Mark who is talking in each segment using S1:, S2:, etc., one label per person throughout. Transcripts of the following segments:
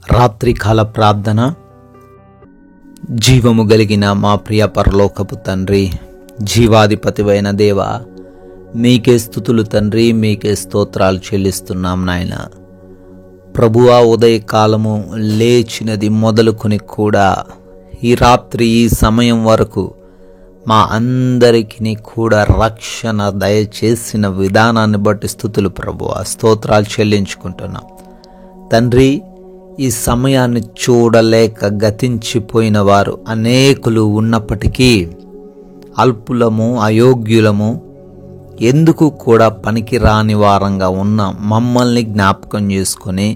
S1: రాత్రికాల ప్రార్థన. జీవము కలిగిన మా ప్రియ పరలోకపు తండ్రి, జీవాధిపతివైన దేవ, మీకే స్తుతులు తండ్రి, మీకే స్తోత్రాలు చెల్లిస్తున్నాం నాయన. ప్రభువా, ఉదయకాలము లేచినది మొదలుకొని కూడా ఈ రాత్రి ఈ సమయం వరకు మా అందరికీ కూడా రక్షణ దయచేసిన విధానాన్ని బట్టి స్తుతులు ప్రభువా, స్తోత్రాలు చెల్లించుకుంటున్నాం తండ్రి. ఈ సమయాన్ని చూడలేక గతించిపోయిన వారు అనేకులు ఉన్నప్పటికీ అల్పులము, అయోగ్యులము, ఎందుకు కూడా పనికిరాని వారంగా ఉన్న మమ్మల్ని జ్ఞాపకం చేసుకొని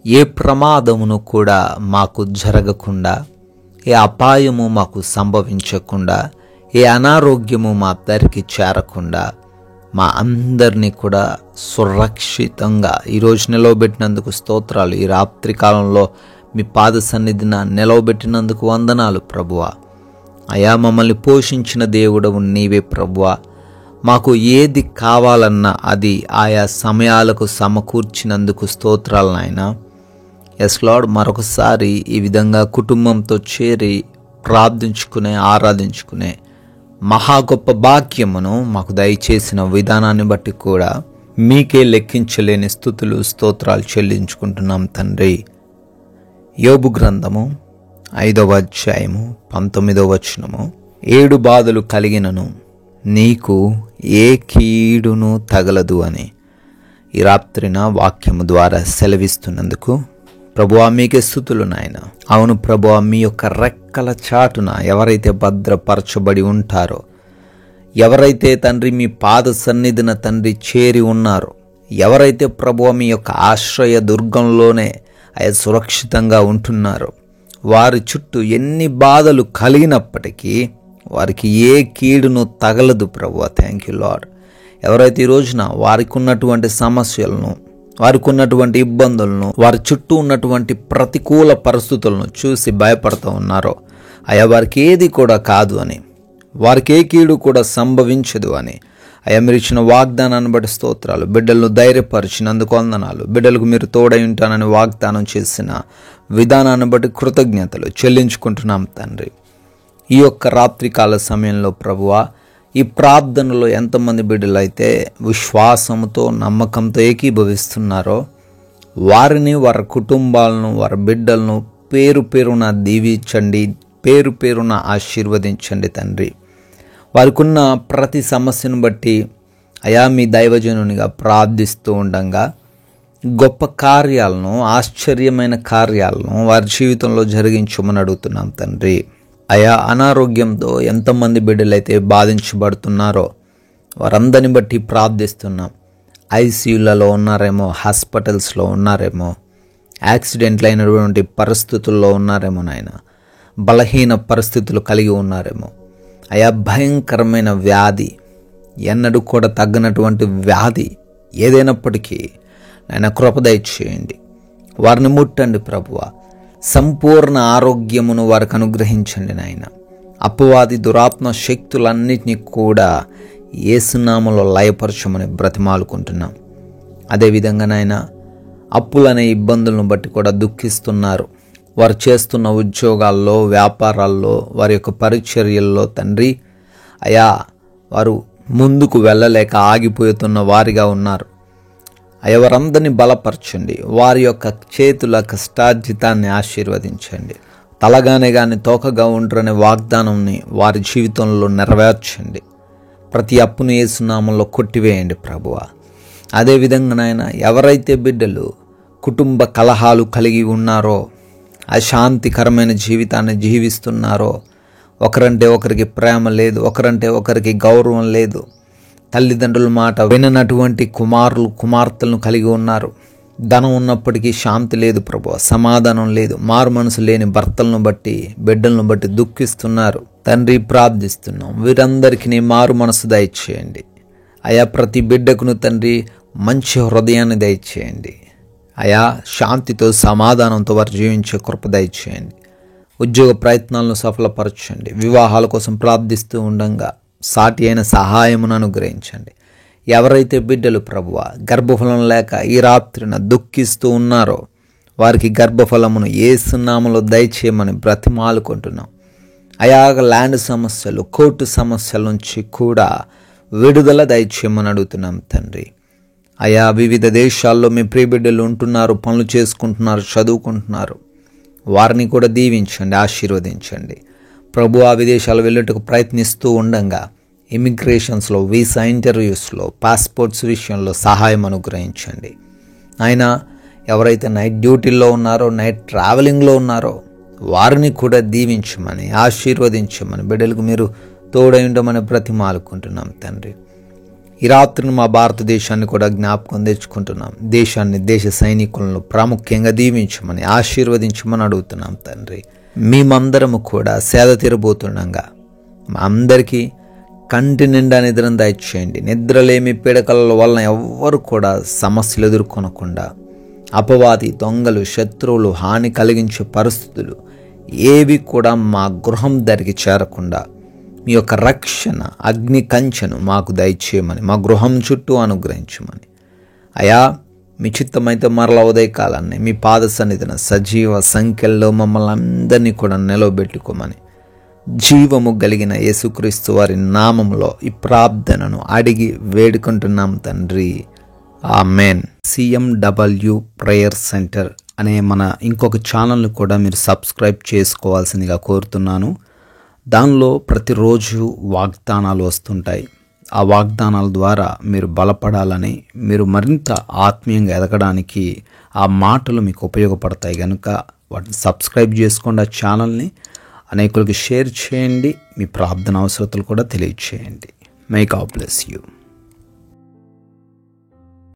S1: ఏ ప్రమాదమును కూడా మాకు జరగకుండా, ఏ అపాయము మాకు సంభవించకుండా, ఏ అనారోగ్యము మా దరికి చేరకుండా మా అందరినీ కూడా సురక్షితంగా ఈరోజు నిలవబెట్టినందుకు స్తోత్రాలు. ఈ రాత్రి కాలంలో మీ పాద సన్నిధిన నిలవబెట్టినందుకు వందనాలు ప్రభువా. అయా, మమ్మల్ని పోషించిన దేవుడవు నీవే ప్రభువా. మాకు ఏది కావాలన్నా అది ఆయా సమయాలకు సమకూర్చినందుకు స్తోత్రాలు నాయన. ఎస్ లార్డ్, మరొకసారి ఈ విధంగా కుటుంబంతో చేరి ప్రార్థించుకునే, ఆరాధించుకునే మహా గొప్ప భాగ్యమును మాకు దయచేసిన విధానాన్ని బట్టి కూడా మీకే లెక్కించలేని స్తుతులు, స్తోత్రాలు చెల్లించుకుంటున్నాం తండ్రి. యోబు గ్రంథము 5వ అధ్యాయము 19వ వచనము. 7 బాధలు కలిగినను నీకు ఏ కీడును తగలదు అని ఈ రాత్రిన వాక్యము ద్వారా సెలవిస్తున్నందుకు ప్రభువా మీకే స్తుతులు నాయన. అవును ప్రభువా, మీ యొక్క రెక్కల చాటున ఎవరైతే భద్రపరచబడి ఉంటారో, ఎవరైతే తండ్రి మీ పాద సన్నిధిన తండ్రి చేరి ఉన్నారో, ఎవరైతే ప్రభువా మీ యొక్క ఆశ్రయ దుర్గంలోనే సురక్షితంగా ఉంటున్నారో, వారి చుట్టూ ఎన్ని బాధలు కలిగినప్పటికీ వారికి ఏ కీడును తగలదు ప్రభువా. Thank you lord. ఎవరైతే ఈ రోజున వారికి ఉన్నటువంటి సమస్యలను, వారికి ఉన్నటువంటి ఇబ్బందులను, వారి చుట్టూ ఉన్నటువంటి ప్రతికూల పరిస్థితులను చూసి భయపడుతూ ఉన్నారో, అయా వారికి ఏది కూడా కాదు అని, వారికి ఏ కీడు కూడా సంభవించదు అని అయా మీరు ఇచ్చిన వాగ్దానాన్ని బట్టి స్తోత్రాలు. బిడ్డలను ధైర్యపరిచినందుకు వందనాలు. బిడ్డలకు మీరు తోడై ఉంటానని వాగ్దానం చేసిన విధానాన్ని బట్టి కృతజ్ఞతలు చెల్లించుకుంటున్నాం తండ్రి. ఈ యొక్క రాత్రికాల సమయంలో ప్రభువా, ఈ ప్రార్థనలో ఎంతమంది బిడ్డలైతే విశ్వాసంతో, నమ్మకంతో ఏకీభవిస్తున్నారో వారిని, వారి కుటుంబాలను, వారి బిడ్డలను పేరు పేరున దీవించండి, పేరు పేరున ఆశీర్వదించండి తండ్రి. వారికి ఉన్న ప్రతి సమస్యను బట్టి అయా మీ దైవజనునిగా ప్రార్థిస్తూ ఉండగా గొప్ప కార్యాలను, ఆశ్చర్యమైన కార్యాలను వారి జీవితంలో జరిగించమని అడుగుతున్నాం తండ్రి. అయా, అనారోగ్యంతో ఎంతమంది బిడ్డలైతే బాధించబడుతున్నారో వారందరిని బట్టి ప్రార్థిస్తున్నాం. ఐసీయూలలో ఉన్నారేమో, హాస్పిటల్స్లో ఉన్నారేమో, యాక్సిడెంట్లు అయినటువంటి పరిస్థితుల్లో ఉన్నారేమో నాయన, బలహీన పరిస్థితులు కలిగి ఉన్నారేమో. అయా, భయంకరమైన వ్యాధి, ఎన్నడూ కూడా తగ్గనటువంటి వ్యాధి ఏదైనప్పటికీ నాయన కృప దయచేయండి. వారిని ముట్టండి ప్రభువా. సంపూర్ణ ఆరోగ్యమును వారికి అనుగ్రహించండి నాయన. అపవాది దురాత్మ శక్తులన్నిటినీ కూడా యేసునామములో లయపరచమని బ్రతిమాలుకుంటున్నాం. అదేవిధంగా నాయన, అప్పులనే ఇబ్బందులను బట్టి కూడా దుఃఖిస్తున్నారు. వారు చేస్తున్న ఉద్యోగాల్లో, వ్యాపారాల్లో, వారి యొక్క పరిచర్యల్లో తండ్రి అయా వారు ముందుకు వెళ్ళలేక ఆగిపోతున్న వారిగా ఉన్నారు. ఎవరందరినీ బలపరచండి. వారి యొక్క చేతుల కష్టార్జితాన్ని ఆశీర్వదించండి. తలగానే కానీ తోకగా ఉండరనే వాగ్దానంని వారి జీవితంలో నెరవేర్చండి. ప్రతి అప్పును యేసునామములో కొట్టివేయండి ప్రభువా. అదేవిధంగా నాయన, ఎవరైతే బిడ్డలు కుటుంబ కలహాలు కలిగి ఉన్నారో, అశాంతికరమైన జీవితాన్ని జీవిస్తున్నారో, ఒకరంటే ఒకరికి ప్రేమ లేదు, ఒకరంటే ఒకరికి గౌరవం లేదు, తల్లిదండ్రుల మాట విననటువంటి కుమారులు, కుమార్తెలను కలిగి ఉన్నారు. ధనం ఉన్నప్పటికీ శాంతి లేదు ప్రభువా, సమాధానం లేదు. మారు మనసు లేని భర్తలను బట్టి, బిడ్డలను బట్టి దుఃఖిస్తున్నారు తండ్రి. ప్రార్థిస్తున్నాం, వీరందరికీ నీ మారు మనసు దయచేయండి. అయా, ప్రతి బిడ్డకును తండ్రి మంచి హృదయాన్ని దయచేయండి. అయా, శాంతితో, సమాధానంతో వారు జీవించే కృప దయచేయండి. ఉద్యోగ ప్రయత్నాలను సఫలపరచండి. వివాహాల కోసం ప్రార్థిస్తూ ఉండగా సాటి అయిన సహాయమును అనుగ్రహించండి. ఎవరైతే బిడ్డలు ప్రభువా గర్భఫలం లేక ఈ రాత్రిన దుఃఖిస్తూ ఉన్నారో వారికి గర్భఫలమును యేసు నామములో దయచేయమని బ్రతిమాలుకుంటున్నాం. అయా ల్యాండ్ సమస్యలు, కోర్టు సమస్యల నుంచి కూడా విడుదల దయచేయమని అడుగుతున్నాం తండ్రి. అయా వివిధ దేశాల్లో మీ ప్రియబిడ్డలు ఉంటున్నారు, పనులు చేసుకుంటున్నారు, చదువుకుంటున్నారు. వారిని కూడా దీవించండి, ఆశీర్వదించండి. ప్రభు ఆ విదేశాలు వెళ్ళుటకు ప్రయత్నిస్తూ ఉండగా ఇమిగ్రేషన్స్లో, వీసా ఇంటర్వ్యూస్లో, పాస్పోర్ట్స్ విషయంలో సహాయం అనుగ్రహించండి. ఆయన ఎవరైతే నైట్ డ్యూటీల్లో ఉన్నారో, నైట్ ట్రావెలింగ్లో ఉన్నారో వారిని కూడా దీవించమని, ఆశీర్వదించమని, బిడ్డలకు మీరు తోడై ఉండమని బ్రతిమాలుకుంటున్నాం తండ్రి. ఈ రాత్రిని మా భారతదేశాన్ని కూడా జ్ఞాపకం తెచ్చుకుంటున్నాం. దేశాన్ని, దేశ సైనికులను ప్రాముఖ్యంగా దీవించమని, ఆశీర్వదించమని అడుగుతున్నాం తండ్రి. మేమందరము కూడా సేద తీరబోతుండగా మా అందరికీ కంటి నిండా నిద్రను దయచేయండి. నిద్రలేమి పీడకల వలన ఎవ్వరు కూడా సమస్యలు ఎదుర్కొనకుండా, అపవాది, దొంగలు, శత్రువులు, హాని కలిగించే పరిస్థితులు ఏవి కూడా మా గృహం దగ్గరికి చేరకుండా మీ యొక్క రక్షణ అగ్ని కంచెను మాకు దయచేయమని, మా గృహం చుట్టూ అనుగ్రహించమని. అయా మీ చిత్తమైతే మరలా ఉదయకాలాన్ని మీ పాద సన్నిధిన సజీవ సంఖ్యల్లో మమ్మల్ని అందరినీ కూడా నిలవబెట్టుకోమని జీవము కలిగిన యేసుక్రీస్తు వారి నామములో ఈ ప్రార్థనను అడిగి వేడుకుంటున్నాం తండ్రి. ఆమెన్. CMW ప్రేయర్ సెంటర్ అనే మన ఇంకొక ఛానల్ను కూడా మీరు సబ్స్క్రైబ్ చేసుకోవాల్సిందిగా కోరుతున్నాను. దానిలో ప్రతిరోజు వాగ్దానాలు వస్తుంటాయి. ఆ వాగ్దానాల ద్వారా మీరు బలపడాలని, మీరు మరింత ఆత్మీయంగా ఎదగడానికి ఆ మాటలు మీకు ఉపయోగపడతాయి కనుక వాటిని సబ్స్క్రైబ్ చేసుకోండి. ఆ ఛానల్ని అనేకులకు షేర్ చేయండి. మీ ప్రార్థన అవసరతలు కూడా తెలియచేయండి. May God bless you.